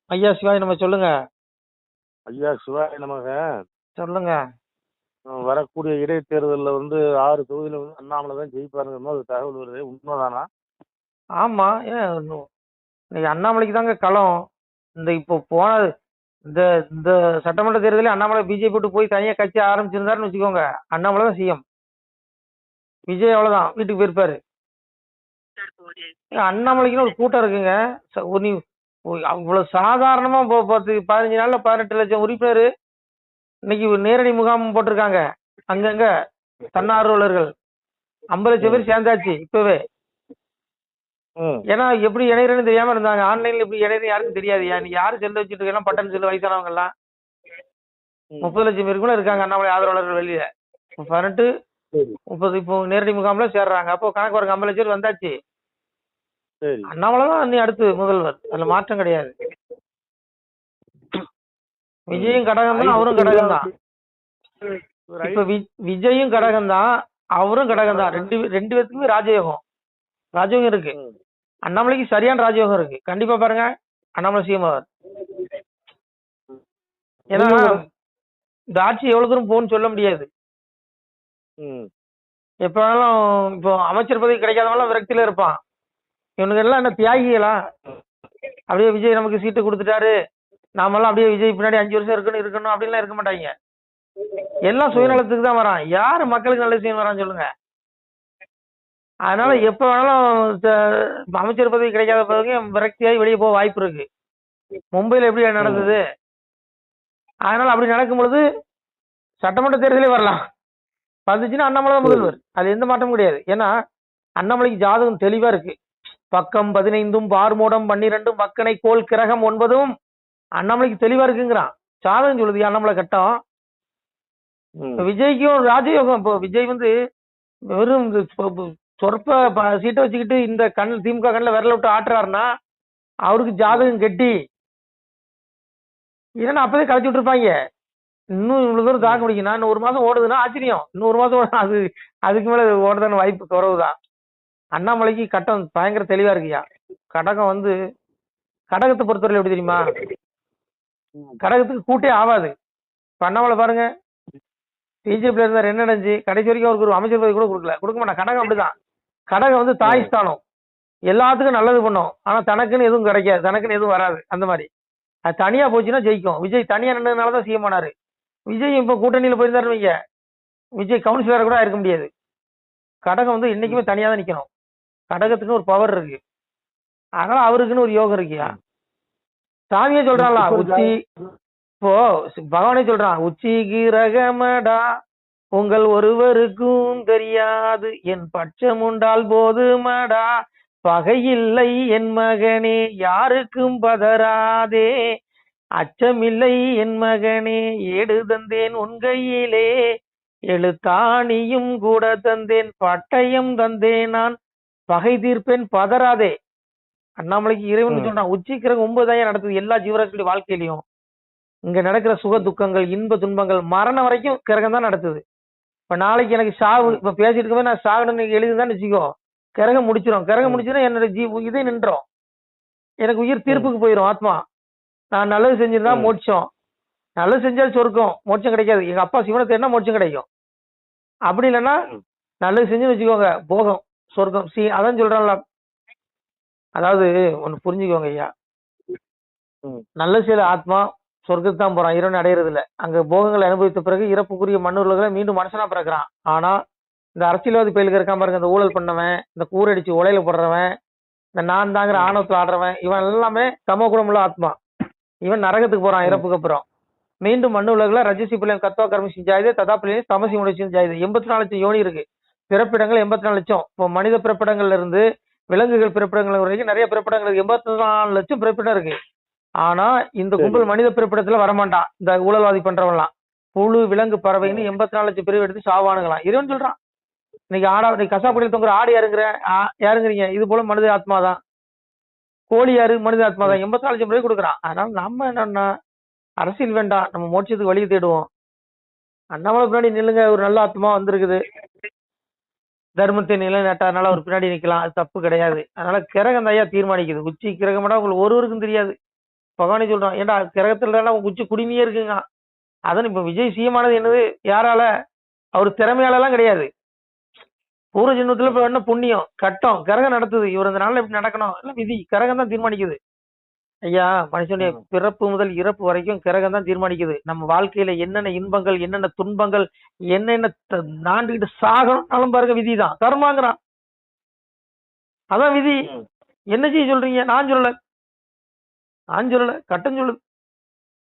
ஐயா சிவாஜி நம்ம சொல்லுங்க. ஐயா சிவாய நமக. சொல்லுங்க. வரக்கூடிய இடைத்தேர்தலில் வந்து 6 தொகுதியில் வந்து அண்ணாமலை தான் ஜெயிப்பாருங்கிற மாதிரி ஒரு தகவல் வருது, உண்மைதானா? ஆமா, ஏன் இன்னைக்கு அண்ணாமலைக்கு தாங்க களம். இந்த இப்போ போன இந்த இந்த சட்டமன்ற தேர்தலில் அண்ணாமலை பிஜேபி விட்டு போய் தனியா கட்சி ஆரம்பிச்சிருந்தாருன்னு வச்சுக்கோங்க, அண்ணாமலை தான் சிஎம். விஜய் அவ்வளவுதான், வீட்டுக்கு போயிருப்பாரு. அண்ணாமலைக்குன்னு ஒரு கூட்டம் இருக்குங்க. நீ அவ்வளவு சாதாரணமா 15 நாள்ல 18 லட்சம் உறுப்பினர் இன்னைக்கு நேரடி முகாம் போட்டிருக்காங்க. அங்கங்க தன்னார்வலர்கள் 50 லட்சம் பேர் சேர்ந்தாச்சு இப்பவே. ஏன்னா எப்படி இணையறன்னு தெரியாம இருந்தாங்க. ஆன்லைன்ல எப்படி இணையறது யாருக்கும் தெரியாது. நீ யாரு செல்ல வச்சுட்டு இருக்கலாம், பட்டன் செல்லு வயசானவங்க எல்லாம் 30 லட்சம் பேர் கூட இருக்காங்க அண்ணாமலை ஆதரவாளர்கள் வெளியில. 18 30 இப்போ நேரடி முகாம்ல சேர்றாங்க. அப்போ கணக்கு ஒரு 50 லட்சம் பேர் வந்தாச்சு. அண்ணாமலை தான் நீ அடுத்து முதல்வர், அதுல மாற்றம் கிடையாது. விஜயும் கடகம் தான், அவரும் கடகம் தான். இப்ப விஜயும் கடகம் தான், அவரும் கடகம் தான். ரெண்டு பேருக்குமே ராஜயோகம் இருக்கு. அண்ணாமலைக்கு சரியான ராஜயோகம் இருக்கு. கண்டிப்பா பாருங்க, அண்ணாமலை சிஎம் அவர். ஏன்னா இந்த ஆட்சி எவ்வளவு தூரம் போகும்னு சொல்ல முடியாது. எப்ப வேணாலும் இப்போ அமைச்சர் பதவி கிடைக்காதவங்க விரக்தியில இருப்பான். இவனுக்கு எல்லாம் என்ன தியாகிகளா? அப்படியே விஜய் நமக்கு சீட்டு கொடுத்துட்டாரு, நாமெல்லாம் அப்படியே விஜய் பின்னாடி 5 வருஷம் இருக்கணும் அப்படின்லாம் இருக்க மாட்டாங்க. எல்லாம் சுயநலத்துக்கு தான் வரான். யாரு மக்களுக்கு நல்ல செய்ய வரான்னு சொல்லுங்க. அதனால எப்ப வேணாலும் அமைச்சர் பதவி கிடைக்காத பிறகு விரக்தியாகி வெளியே போக வாய்ப்பு இருக்கு. மும்பைல எப்படி நடந்தது? அதனால அப்படி நடக்கும் பொழுது சட்டமன்ற தேர்தலே வரலாம். வந்துச்சுன்னா அண்ணாமலை தான் முதல்வர், அது எந்த மாற்றமும் கிடையாது. ஏன்னா அண்ணாமலைக்கு ஜாதகம் தெளிவா இருக்கு. பக்கம் 15 பார்மூடம் 12 மக்கனை கோல் கிரகம் 9 அண்ணாமலைக்கு தெளிவா இருக்குங்கிறான். ஜாதகம் சொல்லுது அண்ணாமலை கட்டம். விஜய்க்கும் ராஜயோகம். இப்போ விஜய் வந்து வெறும் சொற்ப சீட்டை வச்சுக்கிட்டு இந்த திமுக கண்ணில் விரல விட்டு ஆட்டுறாருன்னா அவருக்கு ஜாதகம் கெட்டி. ஏன்னா அப்பதே கலைச்சி விட்டுருப்பாங்க. இன்னும் இவ்வளவு தூரம் தாக்க முடியும். இன்னும் 1 மாசம் ஓடுதுன்னா ஆச்சரியம். இன்னும் 1 மாசம் அதுக்கு மேல ஓடுதான வாய்ப்பு குறவுதான். அண்ணாமலைக்கு கட்டம் பயங்கர தெளிவா இருக்குயா. கடகம் வந்து கடகத்தை பொறுத்தவரை எப்படி தெரியுமா? கடகத்துக்கு கூட்டே ஆகாது. இப்ப அண்ணாமலை பாருங்க, பிஜேபி இருந்தார், என்ன நடந்துச்சு? கடைசி வரைக்கும் அவருக்கு ஒரு அமைச்சர் பதவி கூட கொடுக்க மாட்டான். கடகம் அப்படிதான். கடகம் வந்து தாய் ஸ்தானம், எல்லாத்துக்கும் நல்லது பண்ணும். ஆனா தனக்குன்னு எதுவும் கிடைக்காது, தனக்குன்னு எதுவும் வராது. அந்த மாதிரி அது தனியா போச்சுன்னா ஜெயிக்கும். விஜய் தனியா நின்றதுனாலதான் சிஎம் ஆனாரு. விஜய் இப்ப கூட்டணியில போயிருந்தாரு வைங்க, விஜய் கவுன்சிலரா கூட இருக்க முடியாது. கடகம் வந்து இன்னைக்குமே தனியா தான் நிக்கணும். கடகத்துக்கு ஒரு பவர் இருக்கு. அதனால அவருக்குன்னு ஒரு யோகம் இருக்கியா. சாமியே சொல்றாங்களா உச்சி, இப்போ பகவானே சொல்றான், உச்சி கிரகமடா உங்கள் ஒருவருக்கும் தெரியாது, என் பட்சம் உண்டால் போதுமடா, பகையில்லை என் மகனே யாருக்கும் பதறாதே, அச்சமில்லை என் மகனே ஏடு தந்தேன் உன் கையிலே, எழுத்தாணியும் கூட தந்தேன் பட்டயம் தந்தேன் நான், பகை தீர்ப்பேன் பதறாதே. அண்ணாமலைக்கு இறைவன் சொல்றான். உச்சி கிரகம் 9 நடத்துது எல்லா ஜீவராசிகளுடைய வாழ்க்கையிலையும். இங்க நடக்கிற சுக துக்கங்கள், இன்ப துன்பங்கள், மரணம் வரைக்கும் கிரகம் தான் நடத்துது. இப்ப நாளைக்கு எனக்கு சாவு, இப்ப பேசிட்டு இருக்கும்போது நான் சாகணும்னு எழுதுதான் வச்சுக்கோ, கிரகம் முடிச்சிடும். கிரகம் முடிச்சுன்னா என்னோட இதே நின்றோம். எனக்கு உயிர் தீர்ப்புக்கு போயிடும் ஆத்மா. நான் நல்லது செஞ்சிருந்தா மோட்சம், நல்லது செஞ்சால் சொர்க்கம், மோட்சம் கிடைக்காது. எங்க அப்பா சிவனை தேடினா மோட்சம் கிடைக்கும். அப்படி இல்லைன்னா நல்லது செஞ்சுன்னு வச்சுக்கோங்க, போகம் சொர்க்கம். அதான் சொல்றான்ல. அதாவது ஒண்ணு புரிஞ்சுக்கோங்க ஐயா, நல்ல செய்த ஆத்மா சொர்க்கத்துக்கு தான் போறான், இறைவனை அடையிறது இல்ல. அங்க போகங்களை அனுபவித்த பிறகு இறப்புக்குரிய மண்ணுலகளை மீண்டும் மனுஷனா பிறக்கிறான். ஆனா இந்த அரசியல்வாதி பயிலுக்கு இருக்கான் பாருங்க, இந்த ஊழல் பண்ணவன், இந்த கூரடிச்சு உலையில போடுறவன், இந்த நான் தாங்கிற ஆணவத்துல ஆடுறவன், இவன் எல்லாமே தமோ குணமுள்ள ஆத்மா. இவன் நரகத்துக்கு போறான் இறப்புக்கு அப்புறம். மீண்டும் மண்ணு உலகில ரஜசி பிள்ளைங்க கத்வா கர்மி செஞ்சாயுது, ததா பிள்ளைங்க தமசி உணர்ச்சி செஞ்சாயுது. 84 லட்சம் யோனி இருக்கு. பிறப்பிடங்கள் 84 லட்சம். இப்போ மனித பிறப்பிடங்கள்ல இருந்து விலங்குகள் பிறப்பிடங்கள் வரைக்கும் நிறைய பிறப்பிடங்கள் இருக்கு. 84 லட்சம் பிறப்பிடம் இருக்கு. ஆனா இந்த கும்பல் மனித பிறப்பிடத்துல வரமாட்டான். இந்த ஊழல்வாதி பண்றவன்லாம் புழு விலங்கு பறவைன்னு 84 லட்சம் பிரிவு எடுத்து சாவானுங்களாம். இறைவன் சொல்றான். இன்னைக்கு இன்னைக்கு கசாப்படியில் தொங்குற ஆடு யாருங்கிறீங்க? இது போல மனித ஆத்மா தான். கோழி யாரு? மனித ஆத்மா தான். 84 லட்சம் பிரிவு கொடுக்குறான். அதனால நம்ம என்னன்னா, அரசியல் வேண்டாம், நம்ம மோட்சத்துக்கு வழியை தேடுவோம். அண்ணாமலை பின்னாடி நில்லுங்க, ஒரு நல்ல ஆத்மா வந்திருக்குது, தர்மத்தை நிலைநாட்டனால ஒரு பின்னாடி நிக்கலாம், அது தப்பு கிடையாது. அதனால கிரகம் தாயா தீர்மானிக்குது. உச்சி கிரகம்டா உங்களுக்கு ஒருவருக்கும் தெரியாது. பகவானே சொல்றான், ஏன்டா கிரகத்துல உன் குச்சி குடிமையே இருக்குங்க. அதான் இப்ப விஜய் சிஎமானது என்னது யாரால? அவர் திறமையால எல்லாம் கிடையாது. பூர்வ ஜென்மத்துல இப்ப என்ன புண்ணியம் கட்டம் கிரகம் நடத்துது, இவர் இந்த நாள்ல இப்படி நடக்கணும் எல்லாம் விதி கிரகம் தான் தீர்மானிக்குது. ஐயா மனுஷனுடைய ம். பிறப்பு முதல் இறப்பு வரைக்கும் கிரகம் தான் தீர்மானிக்குது. நம்ம வாழ்க்கையில என்னென்ன இன்பங்கள் என்னென்ன துன்பங்கள் என்னென்ன நாண்டுகிட்டு சாகணும்னாலும் பாருங்க விதி தான் கர்மாங்கிறான். அதான் விதி. ம். என்ன செய்ய சொல்றீங்க? நான் சொல்லல, கட்டம் சொல்லுது.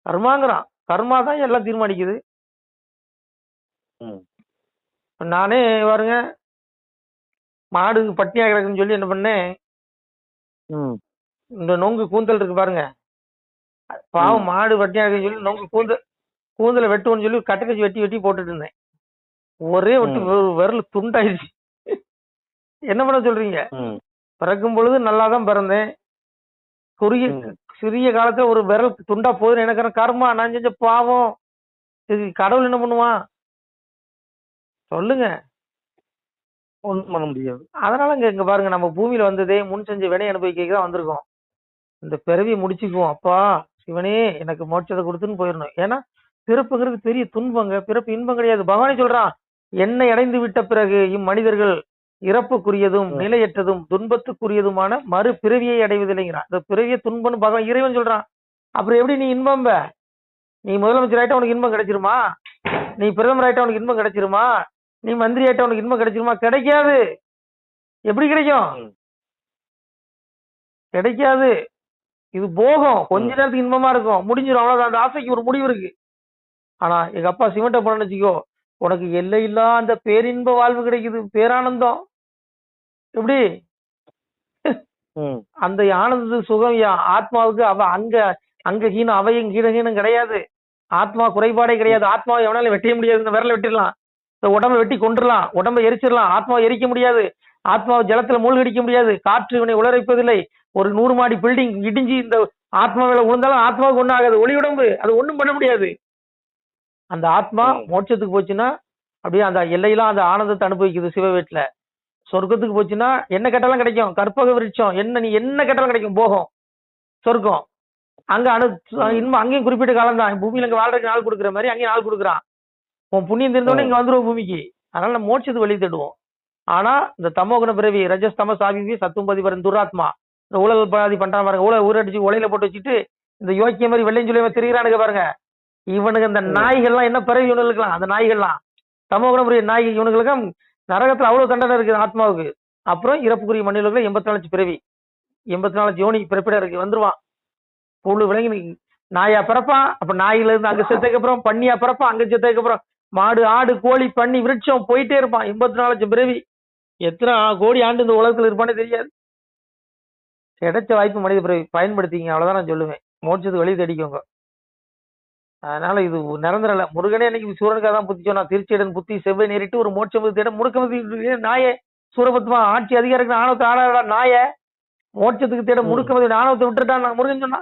கர்மாங்கிறான். கர்மா தான் எல்லாம் தீர்மானிக்குது. ம். இப்ப நானே பாருங்க மாடு பட்டினியா கிடக்குன்னு சொல்லி என்ன பண்ணேன், ம். இந்த நொங்கு கூந்தல் இருக்கு பாருங்க, பாவம் மாடு பட்டினியா இருக்குன்னு சொல்லி நொங்கு கூந்தலை வெட்டுவோன்னு சொல்லி கட்டக்கச்சி வெட்டி வெட்டி போட்டுட்டு இருந்தேன். ஒரே வெட்டு விரல் துண்டாயிருச்சு. என்ன பண்ண சொல்றீங்க? ம். பிறக்கும் பொழுது நல்லா தான் பிறந்தேன். குறுகிய சிறிய காலத்துல ஒரு விரல் துண்டா போகுதுன்னு எனக்கு கர்மா, நான் செஞ்ச பாவம். இது கடவுள் என்ன பண்ணுவான் சொல்லுங்க? ஒண்ணும் பண்ண முடியாது. அதனால இங்க பாருங்க, நம்ம பூமியில வந்ததே முன் செஞ்ச வினை அனுபவிக்க தான் வந்திருக்கோம். இந்த பிறவியை முடிச்சுக்குவோம். அப்பா சிவனே எனக்கு மோட்சத்தை கொடுத்துன்னு போயிடணும். ஏன்னா பிறப்புங்கிறது பெரிய துன்பங்க, பிறப்பு இன்பம் கிடையாது. பகவானே சொல்றான், என்னை அடைந்து விட்ட பிறகு இம்மனிதர்கள் இறப்புக்குரியதும் நிலையற்றதும் துன்பத்துக்குரியதுமான மறு பிறவியை அடைவதில்லைங்கிறான். இந்த பிறவிய துன்பம்னு பகவான் இறைவன் சொல்றான். அப்புறம் எப்படி நீ இன்பம்? நீ முதலமைச்சர் ஆயிட்டா உனக்கு இன்பம் கிடைச்சிருமா? நீ பிரதமர் ஆயிட்டா உனக்கு இன்பம் கிடைச்சிருமா? நீ மந்திரி ஆயிட்டா உனக்கு இன்பம் கிடைச்சிருமா? கிடைக்காது. எப்படி கிடைக்கும்? கிடைக்காது. இது போகும். கொஞ்ச நேரத்துக்கு இன்பமா இருக்கும், முடிஞ்சிடும், அவ்வளவுதான். அந்த ஆசைக்கு ஒரு முடிவு இருக்கு. ஆனா எங்க அப்பா சிமெண்ட பண்ண வச்சுக்கோ, உனக்கு எல்லையில்லா அந்த பேரின்ப வாழ்வு கிடைக்குது, பேரானந்தம். எப்படி அந்த ஆனந்த சுகம் ஆத்மாவுக்கு அவ அங்க அங்க ஹீனம் அவையும் கீழஹீனம் கிடையாது. ஆத்மா குறைபாடே கிடையாது. ஆத்மாவை எவனாலும் வெட்ட முடியாது. இந்த விரல வெட்டிடலாம், இந்த உடம்பை வெட்டி கொண்டுடலாம், உடம்பை எரிச்சிடலாம், ஆத்மாவை எரிக்க முடியாது. ஆத்மாவை ஜலத்துல மூழ்கடிக்க முடியாது. காற்று இவனை உளரைப்பதில்லை. ஒரு 100 மாடி பில்டிங் இடிஞ்சு இந்த ஆத்மாவில விழுந்தாலும் ஆத்மாவுக்கு ஒன்றும் ஆகாது. ஒளி உடம்பு, அது ஒண்ணும் பண்ண முடியாது. அந்த ஆத்மா மோட்சத்துக்கு போச்சுன்னா அப்படியே அந்த எல்லையெல்லாம் அந்த ஆனந்தத்தை அனுபவிக்குது சிவ வீட்டுல. சொர்க்கத்துக்கு போச்சுன்னா என்ன கேட்டாலும் கிடைக்கும். கற்பக விருட்சம் என்ன, நீ என்ன கேட்டாலும் கிடைக்கும். போகும் சொர்க்கம். அங்க இன்னும் அங்கேயும் குறிப்பிட்ட காலம் தான். பூமியில இங்க வாழ்றதுக்கு நாள் கொடுக்குற மாதிரி அங்கேயும் நாள் கொடுக்குறான். உன் புண்ணியம் தெரிஞ்சோடனே இங்க வந்துருவோம் பூமிக்கு. அதனால நம்ம மோட்சத்துக்கு வழி தேடுவோம். ஆனா இந்த தமோகுண பிறவி ரஜஸ்தம சாவிவி சத்தும்பதி வரும் துராத்மா, இந்த ஊழல் பாதி பண்றான் பாருங்க, ஊரடிச்சு உலையில போட்டு வச்சுட்டு இந்த யோக்கிய மாதிரி வெள்ளையும் சொல்லி திரிகிறானுங்க பாருங்க. இவனுக்கு இந்த நாய்கள்லாம் என்ன பிறவி இவனுக்கலாம், அந்த நாய்கள்லாம் தமோகுண பிறவி நாய். இவனுங்களுக்கும் நரகத்துல அவ்வளவு தண்டனை இருக்குது ஆத்மாவுக்கு. அப்புறம் இறப்புக்குரிய மண்ணில 84 பிறவி, 84 யோனி பிறப்பிட இருக்கு, வந்துருவான். புழு விலங்கி நாயா பிறப்பான். அப்ப நாயில இருந்து அங்க செத்ததுக்கு அப்புறம் பன்னியா பிறப்பான். அங்க செத்ததுக்கு அப்புறம் மாடு ஆடு கோழி பன்னி விருட்சம் போயிட்டே இருப்பான். 84 பிறவி. எத்தனை கோடி ஆண்டு இந்த உலகத்துல இருப்பானே தெரியாது. கிடைச்ச வாய்ப்பு மனித பிறவி பயன்படுத்திங்க, அவ்வளவுதான் நான் சொல்லுவேன். மோட்சத்துக்கு வழி தேடிக்கோங்க. அதனால இது நிரந்தரம் இல்ல. முருகனே இன்னைக்கு சூரனுக்காக தான் புத்தி சொன்னா, திருச்சியடன் புத்தி செவ்வாய் நேரிட்டு ஒரு மோட்சம் தேட முடுக்கமதி நாய சூரபத்மா ஆட்சி அதிகாரத்துக்கு ஆணவத்தை ஆடாடா நாய, மோட்சத்துக்கு தேட முடுக்கமதி ஆணவத்தை விட்டுட்டான் முருகன் சொன்னா.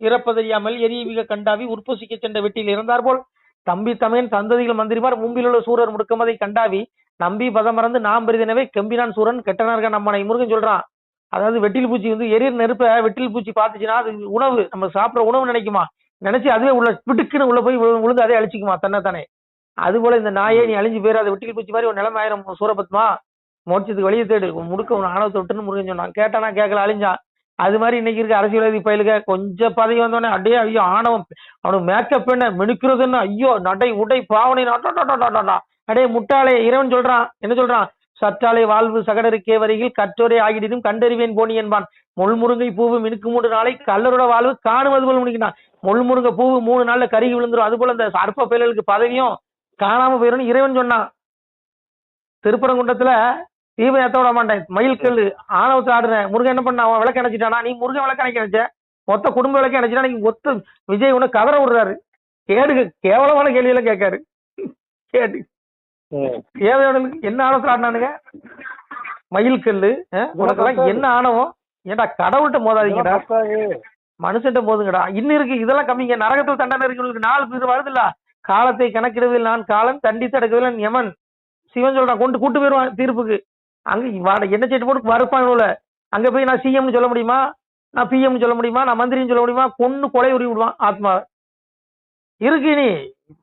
இறப்பதறியாமல் எரியவிக கண்டாவி உற்பசிக்க சென்ற வெட்டியில் இருந்தார் போல் தம்பி தமையன் சந்ததிகள் மந்திரிமார் மும்பில் உள்ள சூரர் முடுக்கமதை கண்டாவி நம்பி பதம் மறந்து நாம் பெரிதனவே கெம்பினான் சூரன் கெட்டனார்க நம்மனை முருகன் சொல்றான். அதாவது வெட்டில் பூச்சி வந்து எரியர் நெருப்ப வெட்டில் பூச்சி பார்த்துச்சுன்னா அது உணவு, நம்ம சாப்பிட்ற உணவு நினைக்குமா, நினைச்சு அதுவே உள்ள விட்டுக்குன்னு உள்ள போய் விழுந்து அதே அழிச்சிக்குமா தன்னைத்தானே. அது போல இந்த நாயை நீ அழிஞ்சு போயிரு, அது வெட்டில் பூச்சி மாதிரி ஒரு நிலைமை ஆயிரம். சூரபத்மா மோட்சத்துக்கு வழியை தேடு, முடுக்க உன் ஆணவத்தை விட்டுன்னு முருகன் சொன்னான். கேட்டானா கேட்கல, அழிஞ்சான். அது மாதிரி இன்னைக்கு இருக்க அரசியல்வாதி பயிலுக கொஞ்சம் பதவி வந்தோடனே அடையே ஐயோ ஆணவம், அவனுக்கு மேக்கப் என்ன மினுக்கிறதுன்னு ஐயோ நடை உடை பாவனை அடே முட்டாளே. இறைவன் சொல்றான், என்ன சொல்றான், சற்றாலே வாழ்வு சகடருக்கே வரையில் கற்றோரே ஆகிடும் கண்டறிவேன் போனி என்பான். முள்முருங்கை பூவு மினுக்கு 3 நாளை கல்லரோட வாழ்வு காணுவது போல் முடிக்கிறான். முள்முருங்கை பூவு 3 நாள்ல கருகி விழுந்துரும். அது போல இந்த அற்ப பயல்களுக்கு பதவியும் காணாம போயிடும் இறைவன் சொன்னான். திருப்பரங்குன்றத்துல தீபம் ஏத்த விட மாட்டேன், மயில் கல்லு ஆணவத்தை ஆடுறேன். முருகன் என்ன பண்ண, அவன் விளக்கு அணைச்சிட்டானா, நீ முருகன் விளக்கு அணைக்க நினைச்ச, மொத்த குடும்ப விளக்கு அணைச்சிட்டா. நீங்க ஒத்த விஜய் உனக்கு கதற விடுறாரு. கேவலமான கேள்வியெல்லாம் கேட்காரு. கேட்டு தேவையானவனுக்கு என்ன ஆணவத்தில் ஆடினானுங்க, மயில் கல்லு. உனக்கெல்லாம் என்ன ஆணவம்? ஏன்டா கடவுள்கிட்ட மோதாதீங்கடா, மனுஷன்ட்ட மோதுங்கடா. இன்னும் இருக்கு இதெல்லாம் கம்மிங்க. நரகத்தில் தண்டனை இருக்கு, 4 பேர் வருது இல்ல. காலத்தை கணக்கிடுவதில் நான் காலன் தண்டித்து அடக்குவதில் யமன். சிவன் சொல்றான், கூட்டு போயிருவான் தீர்ப்புக்கு. அங்க என்ன சீட்டு போட்டு வரப்பாங்க. அங்க போய் நான் சிஎம்னு சொல்ல முடியுமா? நான் பிஎம் சொல்ல முடியுமா, நான் மந்திரின்னு சொல்ல முடியுமா? கொன்னு கொலை உரி விடுவான் ஆத்மா. இருக்கு நீ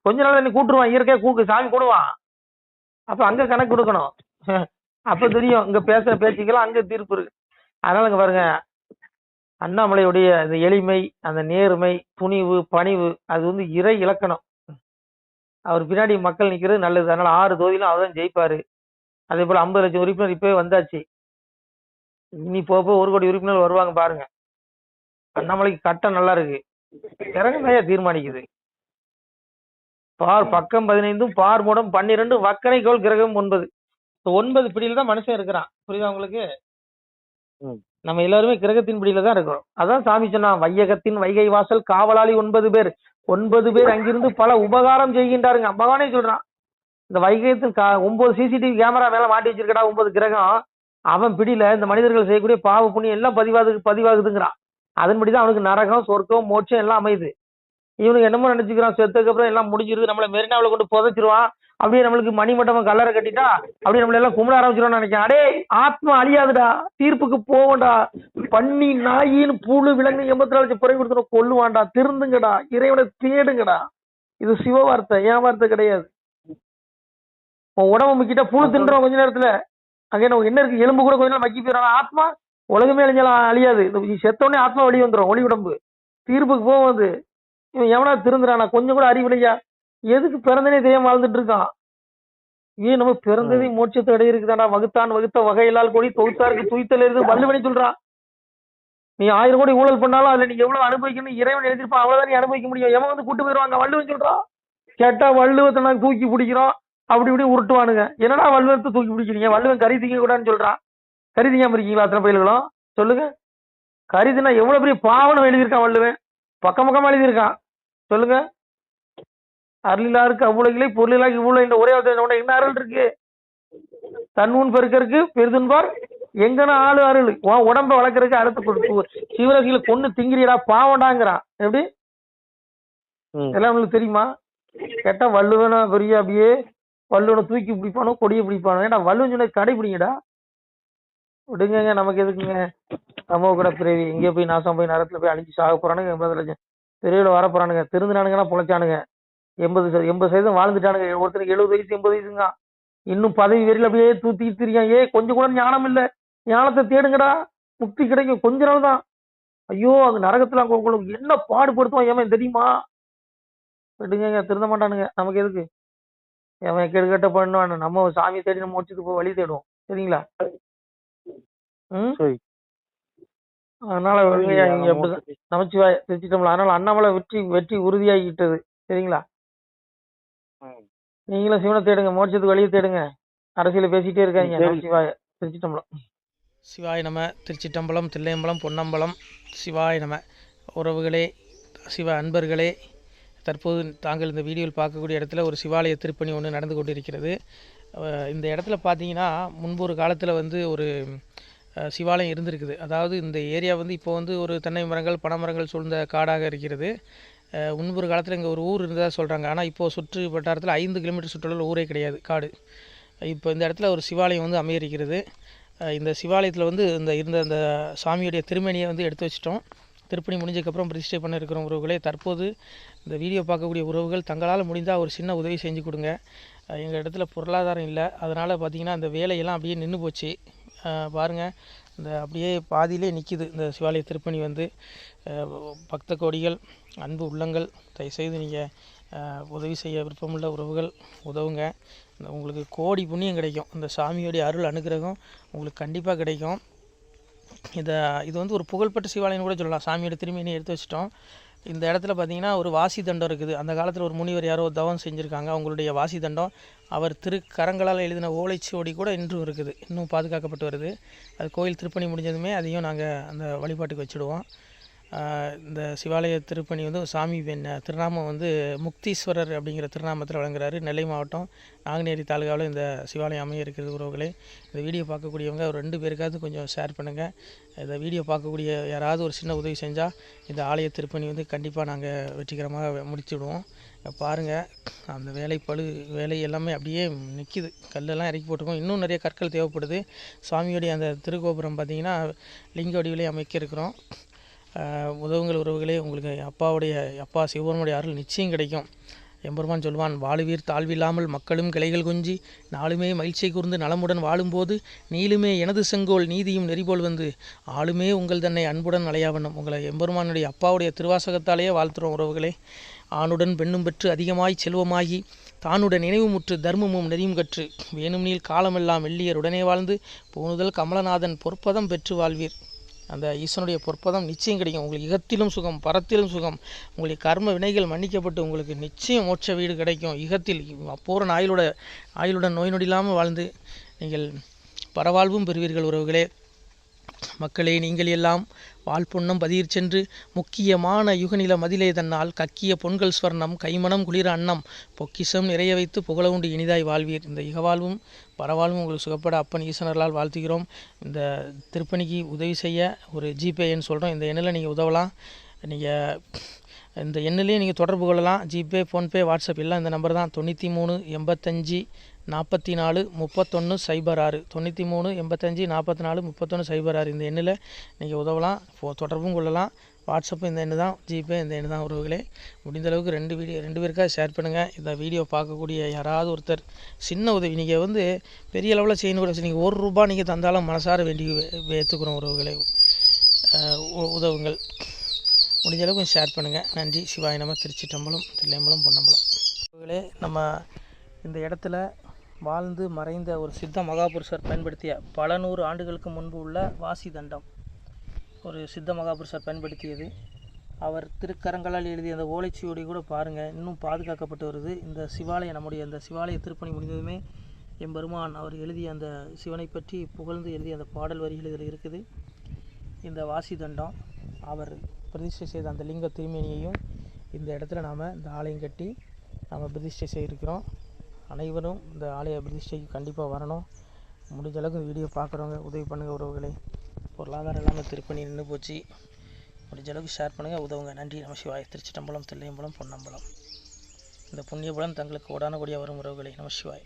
கொஞ்ச நாள் நீ கூட்டுருவான், இயற்கையா கூக்கு சாமி கூடுவான். அப்ப அங்க கணக்கு கொடுக்கணும். அப்ப தெரியும் இங்க பேசுற பேச்சுக்கெல்லாம் அங்க தீர்ப்பு இருக்கு. அதனால இங்க பாருங்க, அண்ணாமலையுடைய அந்த எளிமை, அந்த நேர்மை, துணிவு, பணிவு, அது வந்து இறை இலக்கணம். அவர் பின்னாடி மக்கள் நிக்கிறது நல்லது. அதனால 6 தொகுதியிலும் அவர் தான் ஜெயிப்பாரு. அதே போல 50 லட்சம் உறுப்பினர் இப்பவே வந்தாச்சு. இனி போக போக 1 கோடி உறுப்பினர் வருவாங்க பாருங்க. அண்ணாமலைக்கு கட்டம் நல்லா இருக்கு. கிரகம் தான் தீர்மானிக்குது. பார் பக்கம் 15 பார் மூடம் 12 வக்கனை கோள் கிரகம் 9. 9 பிடியில தான் மனுஷன் இருக்கிறான். புரியுதா உங்களுக்கு? ம். நம்ம எல்லாருமே கிரகத்தின் பிடியில தான் இருக்கிறோம். அதான் சாமி சொன்னா, வையகத்தின் வைகை வாசல் காவலாளி 9 பேர். 9 பேர் அங்கிருந்து பல உபகாரம் செய்கின்றாருங்க. பகவானே சொல்றான். இந்த வைகத்தின் 9 சிசிடிவி கேமரா மேல மாட்டி வச்சிருக்கடா 9 கிரகம். அவன் பிடியில இந்த மனிதர்கள் செய்யக்கூடிய பாவ புண்ணியம் எல்லாம் பதிவாகுதுங்கிறான். அதன்படிதான் அவனுக்கு நரகம், சொர்க்கம், மோட்சம் எல்லாம் அமையுது. இவனுக்கு என்னமோ நினைச்சுக்கிறான், செத்துக்கு அப்புறம் எல்லாம் முடிஞ்சிருது, நம்மள மெரினாவில் கொண்டு புதைச்சிருவான், அப்படியே நம்மளுக்கு மணிமண்டபம் கல்லறை கட்டிட்டா அப்படியே நம்மள எல்லாம் கும்பிட ஆரம்பிச்சிருவான்னு நினைக்கிறேன். அடே ஆத்மா அழியாதுடா, தீர்ப்புக்கு போவண்டா. பண்ணி நாயின்னு புழு விலங்கு 84 லட்சம் பிறகு கொடுத்துரும், கொல்லுவான்டா. திருந்துங்கடா, இறைவனை தேடுங்கடா. இது சிவ வார்த்தை, என் வார்த்தை கிடையாது. உன் உடம்பு முக்கிட்ட புழு தின்றோம் கொஞ்ச நேரத்துல, அங்க என்ன இருக்கு, எலும்பு கூட கொஞ்ச நேரம் மக்கி போயிடும். ஆத்மா உலகமே அழிஞ்சாலும் அழியாது. செத்தோடனே ஆத்மா வெளியே வந்துடும், ஒளி உடம்பு தீர்ப்புக்கு போவது. இவன் எவனா திருந்துறானா? கொஞ்சம் கூட அறிவில்லையா? எதுக்கு பிறந்தனே தெரியாம வாழ்ந்துட்டு இருக்கான். ஏன் நம்ம பிறந்ததே மோட்சத்தை அடைய இருக்குதாடா. வகுத்தான் வகுத்த வகையிலால் கொடி தொகுத்தாருக்கு துய்த்தல் இருந்து வள்ளுவனி சொல்றான். நீ 1000 கோடி ஊழல் பண்ணாலும் அதுல நீ எவ்வளவு அனுபவிக்கணும் இறைவன் எழுதிருப்பான், அவ்வளவுதான் நீ அனுபவிக்க முடியும். எவன் வந்து கூட்டு போயிருவாங்க வள்ளுவன் சொல்றான். கேட்டா வள்ளுவத்தை நாங்க தூக்கி பிடிக்கிறோம் அப்படி இப்படி உருட்டுவானுங்க. என்னடா வள்ளுவத்தை தூக்கி பிடிக்கிறீங்க? வள்ளுவன் கறி திங்க கூடாதுன்னு சொல்றான். கறி திங்காம இருக்கீங்களா அத்தனை பயில்களும்? சொல்லுங்க. கறிதுனா எவ்வளவு பெரிய பாவனம் எழுதியிருக்கான் வள்ளுவன், பக்கம் பக்கமா எழுதியிருக்கான். சொல்லுங்க. அருளிலாருக்கு அவ்வுலகிலே பொருளிலாக இவ்வளவு இந்த ஒரே என்ன அருள் இருக்கு? தன்முன் பெருக்கருக்கு பெருதுன்பார் எங்கன ஆளு அருள். உடம்ப வளர்க்கறதுக்கு அடுத்த சிவராசிகளை கொண்டு திங்கிறியடா பாவண்டாங்கிறான். எப்படி எல்லாம் உங்களுக்கு தெரியுமா? கேட்டா வள்ளுவன பெரிய அப்படியே வள்ளுவனை தூக்கி பிடிப்பானோ கொடியை பிடிப்பானோ. ஏன்னா வள்ளுவன் சொன்ன கடைபிடிங்கடா. விடுங்க, நமக்கு எதுக்குங்க நம்ம கூட பிறவி இங்கே போய் நாசம் போய் நேரத்துல போய் அழிஞ்சு சாக போறானுங்க. 80 லட்சம் பிறவில வர போறானுங்க. திருந்தினானுங்கன்னா பொழைச்சானுங்க. 80% வாழ்ந்துட்டானுங்க. ஒருத்தருக்கு 70 வயசு 80 வயசுங்க. இன்னும் பதவி வெறியில் அப்படியே தூத்திட்டு இருக்கான். கொஞ்சம் கூட ஞானம் இல்ல. ஞானத்தை தேடுங்கடா, முக்தி கிடைக்கும். கொஞ்ச நாள் தான். ஐயோ அங்க நரகத்துல அங்க உங்களுக்கு என்ன பாடுபடுத்துவான் எவன் தெரியுமா? விடுங்க, திருந்த மாட்டானுங்க. நமக்கு எதுக்கு எவன் கெடுகட்ட பண்ணுவான்? நம்ம சாமியை தேடி நம்ம முடிச்சுட்டு போய் வழி தேடுவோம். சரிங்களா? அதனால நமச்சிவாய திருச்சிட்டோம்ல. அதனால அண்ணாமலை வெற்றி உறுதியாகிட்டது. சரிங்களா? நீங்களும் சிவனை தேடுங்க, மோட்சத்துக்கு வழியை தேடுங்க. அரசியல பேசிட்டே இருக்காங்க. நமச்சிவாய திருச்சிட்டம்பலம். சிவாய நம. திருச்சிட்டம்பலம், தில்லையம்பலம், பொன்னம்பலம். சிவாய நம. உறவுகளே, சிவ அன்பர்களே, தற்போது தாங்கள் இந்த வீடியோவில் பார்க்கக்கூடிய இடத்துல ஒரு சிவாலய திருப்பணி ஒன்று நடந்து கொண்டிருக்கிறது. இந்த இடத்துல பார்த்தீங்கன்னா முன்பு ஒரு காலத்தில் வந்து ஒரு சிவாலயம் இருந்திருக்குது. அதாவது இந்த ஏரியா வந்து இப்போ வந்து ஒரு தென்னை மரங்கள் பனைமரங்கள் சூழ்ந்த காடாக இருக்கிறது. முன்பு ஒரு காலத்தில் இங்கே ஒரு ஊர் இருந்ததாக சொல்கிறாங்க. ஆனால் இப்போது சுற்று வட்டாரத்தில் 5 கிலோமீட்டர் சுற்றுலாவில் ஊரே கிடையாது, காடு. இப்போ இந்த இடத்துல ஒரு சிவாலயம் வந்து அமையிருக்கிறது. இந்த சிவாலயத்தில் வந்து இருந்த அந்த சாமியுடைய திருமேனியை வந்து எடுத்து வச்சிட்டோம். திருப்பணி முடிஞ்சதுக்கப்புறம் பிரதிஷ்டை பண்ண இருக்கிற உறவுகளே, தற்போது இந்த வீடியோ பார்க்கக்கூடிய உறவுகள் தங்களால் முடிந்தால் ஒரு சின்ன உதவி செஞ்சு கொடுங்க. எங்கள் இடத்துல பொருளாதாரம் இல்லை. அதனால் பார்த்திங்கன்னா அந்த வேலையெல்லாம் அப்படியே நின்று போச்சு. பாருங்கள், இந்த அப்படியே பாதியிலே நிற்கிது இந்த சிவாலய திருப்பணி வந்து. பக்த கோடிகள், அன்பு உள்ளங்கள், தயவுசெய்து நீங்கள் உதவி செய்ய விருப்பமுள்ள உறவுகள் உதவுங்க. உங்களுக்கு கோடி புண்ணியம் கிடைக்கும். இந்த சாமியோடைய அருள் அனுகிரகம் உங்களுக்கு கண்டிப்பாக கிடைக்கும். இது வந்து ஒரு புகழ்பெற்ற சிவாலயம் கூட சொல்லலாம். சாமியோட திருமேனியை எடுத்து வச்சிட்டோம். இந்த இடத்துல பார்த்திங்கன்னா ஒரு வாசி தண்டம் இருக்குது. அந்த காலத்தில் ஒரு முனிவர் யாரோ தவம் செஞ்சுருக்காங்க. அவங்களுடைய வாசி தண்டம் அவர் திருக்கரங்களால் எழுதின ஓலைச்சுவடி கூட இன்றும் இருக்குது, இன்னும் பாதுகாக்கப்பட்டு வருது. அது கோயில் திருப்பணி முடிஞ்சதுமே அதையும் நாங்கள் அந்த வழிபாட்டுக்கு வச்சுடுவோம். இந்த சிவாலய திருப்பணி வந்து சாமி திருநாமம் வந்து முக்தீஸ்வரர் அப்படிங்கிற திருநாமத்தில் வழங்குறாரு. நெல்லை மாவட்டம் நாங்குநேரி தாலுகாவில் இந்த சிவாலயம் அமைய இருக்கிறது. உறவுகளே, இந்த வீடியோ பார்க்கக்கூடியவங்க ஒரு 2 பேருக்காவது கொஞ்சம் ஷேர் பண்ணுங்கள். இந்த வீடியோ பார்க்கக்கூடிய யாராவது ஒரு சின்ன உதவி செஞ்சால் இந்த ஆலய திருப்பணி வந்து கண்டிப்பாக நாங்கள் வெற்றிகரமாக முடிச்சுடுவோம். பாருங்கள், அந்த வேலை எல்லாமே அப்படியே நிற்கிது. கல்லெல்லாம் இறக்கி போட்டிருக்கோம். இன்னும் நிறைய கற்கள் தேவைப்படுது. சுவாமியோடைய அந்த திருக்கோபுரம் பார்த்திங்கன்னா லிங்க வடிவிலே அமைக்க இருக்கிறோம். உதவுங்கள் உறவுகளே. உங்களுக்கு அப்பா சிவபெருமானுடைய அருள் நிச்சயம் கிடைக்கும். எம்பெருமான் சொல்வான், வாழுவீர் தாழ்வில்லாமல் மக்களும் கிளைகள் கொஞ்சி நாளுமே மகிழ்ச்சியை கூர்ந்து நலமுடன் வாழும்போது நீளுமே எனது செங்கோல் நீதியும் நெறிபோல் வந்து ஆளுமே உங்கள் தன்னை அன்புடன் அலையாவண்ணம். உங்களை எம்பெருமானுடைய அப்பாவுடைய திருவாசகத்தாலேயே வாழ்த்துறோம் உறவுகளே. ஆணுடன் பெண்ணும் பெற்று அதிகமாய் செல்வமாகி தானுடன் நினைவுமுற்று தர்மமும் நெறியும் கற்று வேணும் நீள் காலமெல்லாம் வெள்ளியர் உடனே வாழ்ந்து போனுதல் கமலநாதன் பொற்பதம் பெற்று வாழ்வீர். அந்த ஈசனுடைய பொற்பதம் நிச்சயம் கிடைக்கும். உங்களுக்கு இகத்திலும் சுகம், பரத்திலும் சுகம். உங்களுடைய கர்ம வினைகள் மன்னிக்கப்பட்டு உங்களுக்கு நிச்சயம் மோட்ச வீடு கிடைக்கும். இகத்தில் பூரண ஆயுளுடன் நோய் நொடி இல்லாமல் வாழ்ந்து நீங்கள் பரவாழ்வும் பெறுவீர்கள் உறவுகளே. மக்களே, நீங்கள் எல்லாம் வாழ்பொன்னம் பதியிற் சென்று முக்கியமான யுகநில மதிலே தன்னால் கக்கிய பொன்கள் ஸ்வர்ணம் கைமணம் குளிர அன்னம் பொக்கிஷம் நிறைய வைத்து புகழ உண்டு இனிதாய் வாழ்வீர். இந்த இகவாழ்வும் பரவாழ்வும் உங்களுக்கு சுகப்பட அப்பன் ஈசனர்களால் வாழ்த்துகிறோம். இந்த திருப்பணிக்கு உதவி செய்ய ஒரு ஜிபே எண் சொல்கிறோம். இந்த எண்ணில் நீங்கள் உதவலாம். நீங்கள் இந்த எண்ணிலே நீங்கள் தொடர்பு கொள்ளலாம். ஜிபே, ஃபோன்பே, வாட்ஸ்அப் எல்லாம் இந்த நம்பர் தான். 93 85 44 31 06 93 85 44 31 06. இந்த எண்ணில் நீங்கள் உதவலாம், தொடர்பும் கொள்ளலாம். வாட்ஸ்அப்பு இந்த எண்ணு தான், ஜிபே இந்த எண்ணு தான் உறவுகளே. முடிந்தளவுக்கு ரெண்டு பேருக்காக ஷேர் பண்ணுங்கள். இந்த வீடியோ பார்க்கக்கூடிய யாராவது ஒருத்தர் சின்ன உதவி, நீங்கள் வந்து பெரிய அளவில் செய்யணும் கூட, நீங்கள் ₹1 நீங்கள் தந்தாலும் மனசார வேண்டி ஏற்றுக்கிறோம் உறவுகளே. உதவுங்கள். முடிஞ்ச அளவுக்கு கொஞ்சம் ஷேர் பண்ணுங்கள். நன்றி. சிவாய நம. திருச்சிற்றம்பலம், தில்லையம்பலம், பொன்னம்பலம். உறவுகளே, நம்ம இந்த இடத்துல வாழ்ந்து மறைந்த ஒரு சித்த மகாபுருஷர் பயன்படுத்திய பல 100 ஆண்டுகளுக்கு முன்பு உள்ள வாசி தண்டம் ஒரு சித்த மகாபுருஷர் பயன்படுத்தியது. அவர் திருக்கரங்களால் எழுதிய அந்த ஓலைச்சுவடி கூட பாருங்கள், இன்னும் பாதுகாக்கப்பட்டு வருது. இந்த சிவாலயம், நம்முடைய இந்த சிவாலய திருப்பணி முடிந்ததுமே எம்பெருமான் அவர் எழுதிய அந்த சிவனை பற்றி புகழ்ந்து எழுதிய அந்த பாடல் வரிகள் இதில் இருக்குது. இந்த வாசி தண்டம் அவர் பிரதிஷ்டை செய்த அந்த லிங்க திருமேனியையும் இந்த இடத்துல நாம் இந்த ஆலயம் கட்டி நாம் பிரதிஷ்டை செய்திருக்கிறோம். அனைவரும் இந்த ஆலய பிரதிஷ்டைக்கு கண்டிப்பாக வரணும். முடிஞ்ச அளவுக்கு இந்த வீடியோ பார்க்குறவங்க உதவி பண்ணுங்கள் உறவுகளை. பொருளாதாரம் இல்லாமல் திருப்பணி நின்று போச்சு. முடிஞ்ச அளவுக்கு ஷேர் பண்ணுங்கள், உதவுங்க. நன்றி. நம சிவாய. திருச்சிற்றம்பலம், தில்லையம்பலம், பொன்னம்பலம். இந்த புண்ணிய பலன் தங்களுக்கு கோடான கோடியாக வரும் உறவுகளை. நம சிவாய.